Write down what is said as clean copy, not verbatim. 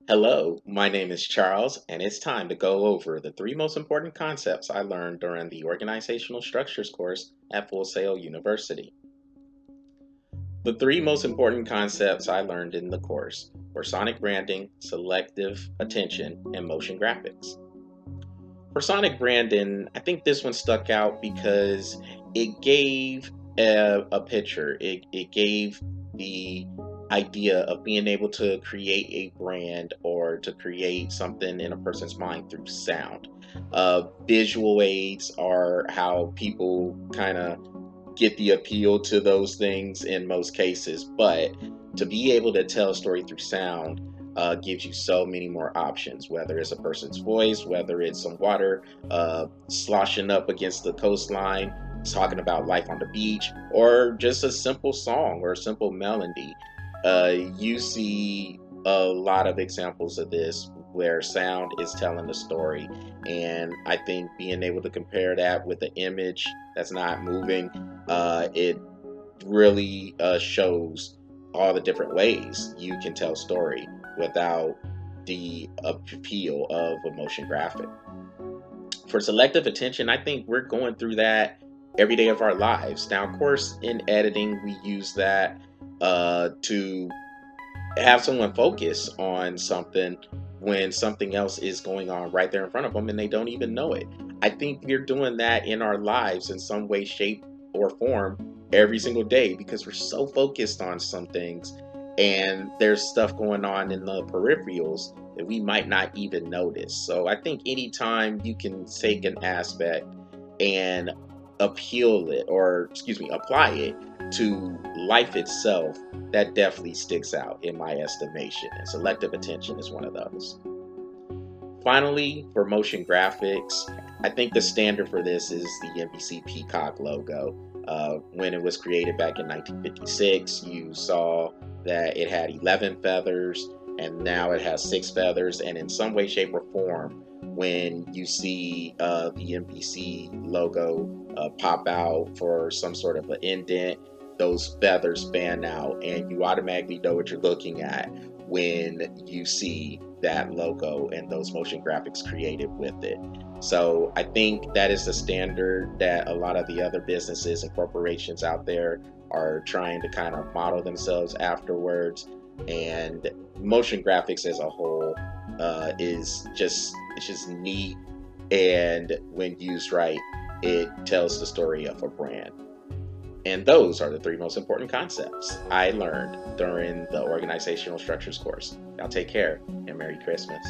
Hello, my name is Charles, and it's time to go over the three most important concepts I learned during the Organizational Structures course at Full Sail University. The three most important concepts I learned in the course were sonic branding, selective attention, and motion graphics. For sonic branding, I think this one stuck out because it gave a picture. It gave the idea of being able to create a brand or to create something in a person's mind through sound. Visual aids are how people kind of get the appeal to those things in most cases, but to be able to tell a story through sound gives you so many more options, whether it's a person's voice, whether it's some water sloshing up against the coastline, talking about life on the beach, or just a simple song or a simple melody. You see a lot of examples of this where sound is telling the story. And I think being able to compare that with the image that's not moving, it really shows all the different ways you can tell story without the appeal of a motion graphic. For selective attention, I think we're going through that every day of our lives. Now, of course, in editing, we use that to have someone focus on something when something else is going on right there in front of them and they don't even know it. I think we're doing that in our lives in some way, shape, or form every single day because we're so focused on some things and there's stuff going on in the peripherals that we might not even notice. So I think anytime you can take an aspect and appeal it, or excuse me, apply it to life itself, that definitely sticks out in my estimation, and selective attention is one of those. Finally, for motion graphics, I think the standard for this is the NBC Peacock logo. When it was created back in 1956, you saw that it had 11 feathers, and now it has 6 feathers. And in some way, shape, or form, when you see the NBC logo pop out for some sort of an indent, those feathers fan out, and you automatically know what you're looking at when you see that logo and those motion graphics created with it. So I think that is the standard that a lot of the other businesses and corporations out there are trying to kind of model themselves afterwards. And motion graphics as a whole is just it's just neat, and when used right, it tells the story of a brand. And those are the three most important concepts I learned during the organizational structures course. Y'all take care and Merry Christmas.